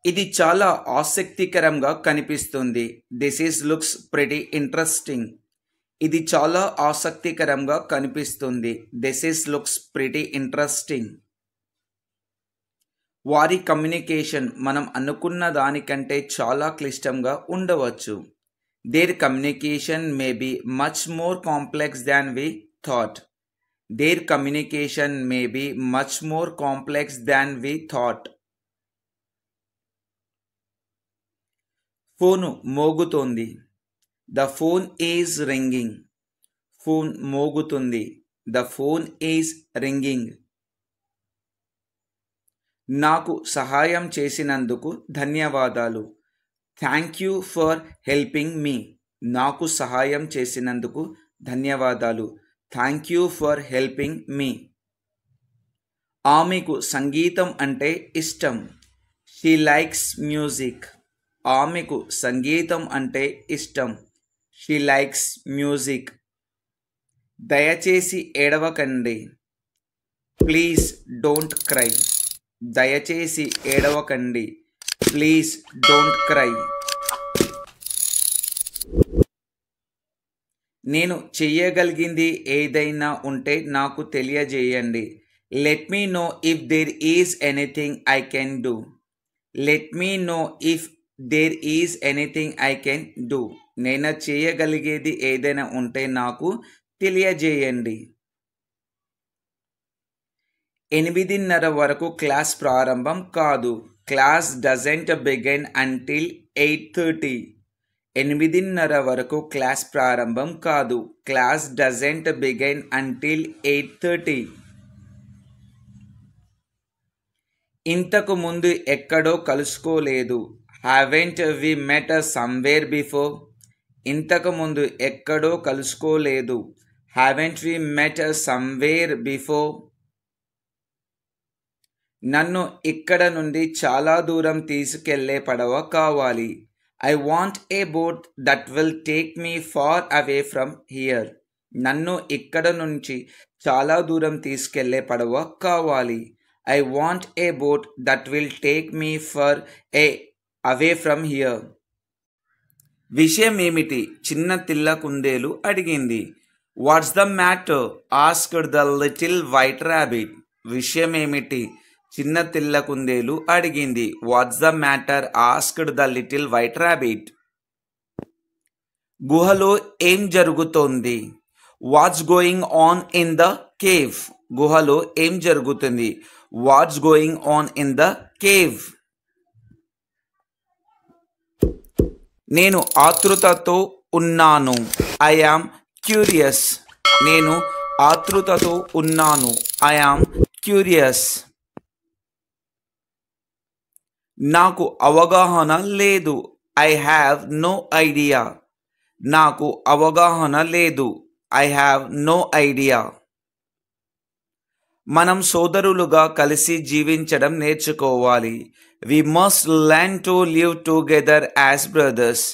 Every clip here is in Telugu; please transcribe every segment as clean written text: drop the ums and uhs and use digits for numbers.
ఇది చాలా ఆసక్తికరంగా కనిపిస్తుంది. This is looks pretty interesting. ఇది చాలా ఆసక్తికరంగా కనిపిస్తుంది. This is looks pretty interesting. వారి కమ్యూనికేషన్ మనం అనుకున్న దానికంటే చాలా క్లిష్టంగా ఉండవచ్చు. Their communication may be much more complex than we thought. Their communication may be much more complex than we thought. Phone మోగుతోంది. The phone is ringing. Phone మోగుతుంది. The phone is ringing. నాకు సహాయం చేసినందుకు ధన్యవాదాలు. Thank you for helping me. నాకు సహాయం చేసినందుకు ధన్యవాదాలు. Thank you for helping me. ఆమెకు సంగీతం అంటే ఇష్టం. She likes music. ఆమెకు సంగీతం అంటే ఇష్టం. She likes music. దయచేసి ఏడవకండి. Please don't cry. దయచేసి ఏడవకండి. Please don't cry. నేను చెయ్యగలిగింది ఏదైనా ఉంటే నాకు తెలియజేయండి. Let me know if there is anything I can do. Let me know if there is anything I can do. నేను చేయగలిగేది ఏదైనా ఉంటే నాకు తెలియజేయండి. 8:30 వరకు క్లాస్ ప్రారంభం కాదు. Class doesn't begin until 8:30. 8:30 వరకు క్లాస్ ప్రారంభం కాదు. Class doesn't begin until 8:30. ఇంతకు ముందు ఎక్కడో కలుసుకోలేదు. Haven't we met somewhere before. ఇంతకు ముందు ఎక్కడో కలుసుకోలేదు. Haven't we met somewhere before. నన్ను ఇక్కడ నుండి చాలా దూరం తీసుకెళ్లే పడవ కావాలి. I want a boat that will take me far away from here. నన్ను ఇక్కడ నుంచి చాలా దూరం తీసుకెళ్లే పడవ కావాలి. I want a boat that will take me far away from here. విషయం ఏమిటి? చిన్న తెల్ల కుందేలు అడిగింది. What's the matter? Asked the little white rabbit. విషయం ఏమిటి? చిన్న తెల్ల కుందేలు అడిగింది. What's the matter? Asked the little white rabbit. గుహలో ఏం జరుగుతోంది? What's going on in the cave. గుహలో ఏం జరుగుతుంది? What's going on in the cave. నేను ఆతృతతో ఉన్నాను. I am curious. నేను ఆతృతతో ఉన్నాను. I am curious. నాకు అవగాహన లేదు. I have no idea. నాకు అవగాహన లేదు. I have no idea. మనం సోదరులుగా కలిసి జీవించడం నేర్చుకోవాలి. We must learn to live together as brothers.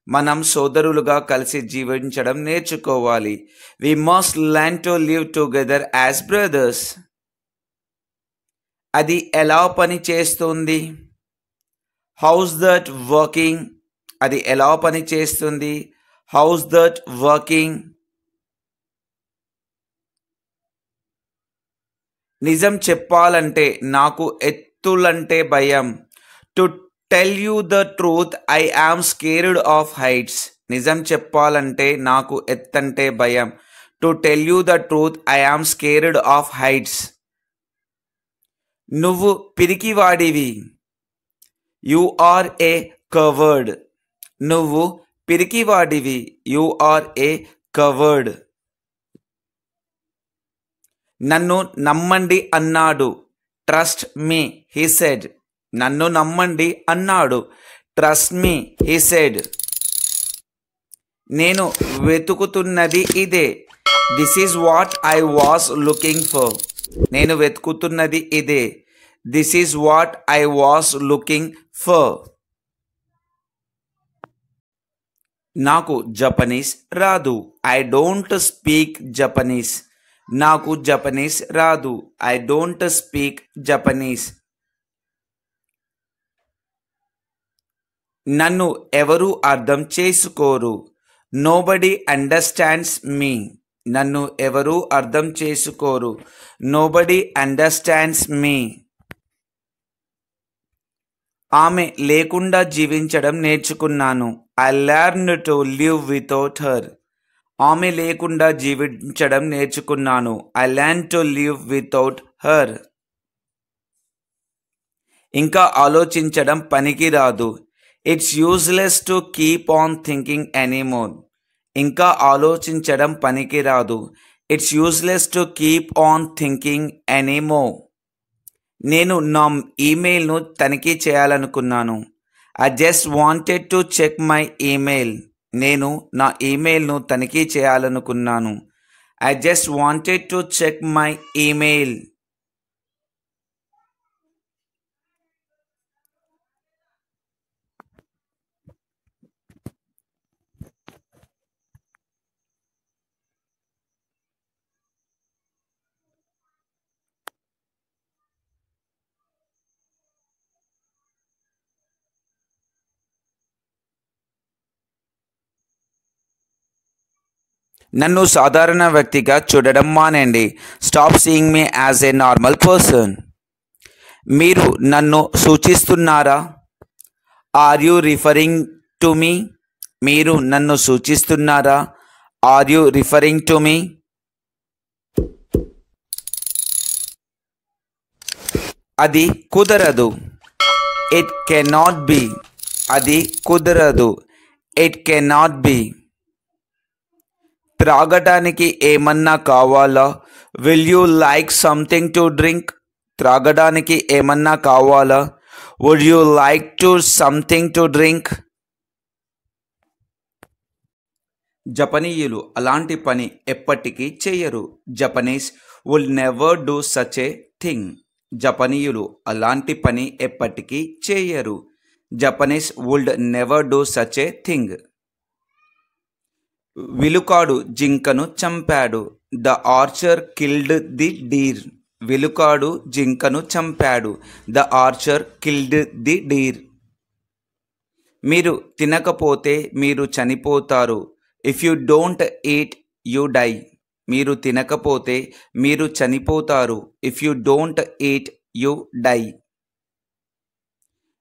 మనం సోదరులుగా కలిసి జీవించడం నేర్చుకోవాలి. We must learn to live together as brothers. అది ఎలా పని చేస్తుంది? How's that working. అది ఎలా పని చేస్తుంది? How's that working. నిజం చెప్పాలంటే నాకు ఎత్తులంటే భయం. To tell you the truth I am scared of heights. నిజం చెప్పాలంటే నాకు ఎత్తంటే భయం. To tell you the truth I am scared of heights. నువ్వు పిరికివాడివి. You are a coward. నువ్వు పిరికివాడివి. You are a coward. నన్ను నమ్మండి అన్నాడు. Trust me he said. నన్ను నమ్మండి అన్నాడు. Trust me he said. నేను వెతుకుతున్నది ఇదే. This is what I was looking for. నేను వెతుకుతున్నది ఇదే. This is what I was looking for. నాకు జపనీస్ రాదు. I don't speak Japanese. నాకు జపనీస్ రాదు. I don't speak Japanese. నన్ను ఎవరూ అర్థం చేసుకోరు. Nobody understands me. నన్ను ఎవరూ అర్థం చేసుకోరు. Nobody understands me. ఆమె లేకుండా జీవించడం నేర్చుకున్నాను. I learned to live without her. ఆమె లేకుండా జీవించడం నేర్చుకున్నాను. I learn to live without her. ఇంకా ఆలోచించడం పనికిరాదు. It's useless to keep on thinking anymore. ఇంకా ఆలోచించడం పనికిరాదు. It's useless to keep on thinking anymore. నేను నా ఈమెయిల్ను తనిఖీ చేయాలనుకున్నాను. I just wanted to check my email. నేను నా ఈమెయిల్ను తనిఖీ చేయాలనుకున్నాను. I just wanted to check my email. నన్ను సాధారణ వ్యక్తిగా చూడడం మానేయండి. Stop seeing me as a normal person. మీరు నన్ను సూచిస్తున్నారా? Are you referring to me? మీరు నన్ను సూచిస్తున్నారా? Are you referring to me? అది కుదరదు. It cannot be. అది కుదరదు. It cannot be. త్రాగడానికి ఏమన్నా కావాలా? Will you like something to drink? త్రాగడానికి ఏమన్నా కావాలా? Would you like to something to drink? జపనీయులు అలాంటి పని ఎప్పటికీ చేయరు. Japanese would never do such a thing. జపనీయులు అలాంటి పని ఎప్పటికీ చేయరు. Japanese would never do such a thing. విలుకాడు జింకను చంపాడు. The archer killed the deer. విలుకాడు జింకను చంపాడు. The archer killed the deer. మీరు తినకపోతే మీరు చనిపోతారు. If you don't eat you die. మీరు తినకపోతే మీరు చనిపోతారు. If you don't eat you die.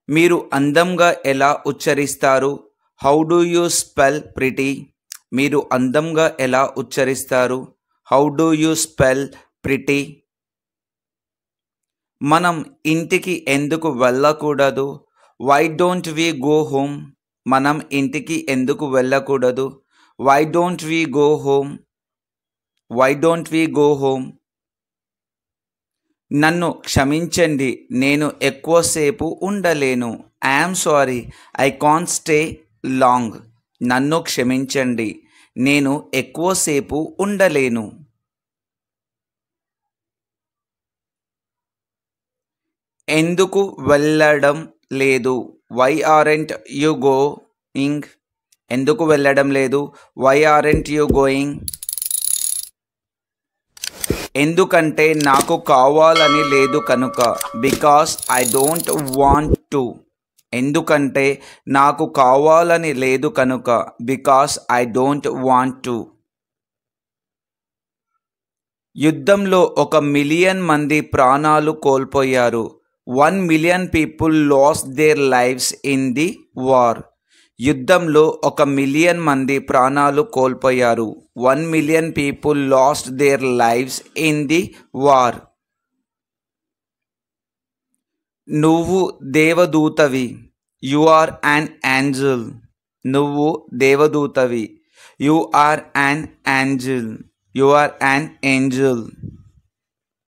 మీరు అందంగా ఎలా ఉచ్చరిస్తారు? How do you spell pretty? మీరు అందంగా ఎలా ఉచ్చరిస్తారు? How do you spell pretty? మనం ఇంటికి ఎందుకు వెళ్ళకూడదు? Why don't we go home? మనం ఇంటికి ఎందుకు వెళ్ళకూడదు? Why don't we go home? Why don't we go home? నన్ను క్షమించండి, నేను ఎక్కువసేపు ఉండలేను. I'm sorry, I can't stay long. నన్ను క్షమించండి, నేను ఎక్కువసేపు ఉండలేను. ఎందుకు వెళ్ళడం లేదు? Why aren't you going? ఎందుకు వెళ్ళడం లేదు? Why aren't you going? ఎందుకంటే నాకు కావాలని లేదు కనుక. Because I don't want to. ఎందుకంటే నాకు కావాలని లేదు కనుక. Because I don't want to. యుద్ధంలో 1,000,000 మంది ప్రాణాలు కోల్పోయారు. 1,000,000 people lost their lives in the war. యుద్ధంలో 1,000,000 మంది ప్రాణాలు కోల్పోయారు. 1,000,000 people lost their lives in the war. నువ్వు దేవదూతవి. You are an angel. నువ్వు దేవదూతవి. You are an angel. You are an Angel.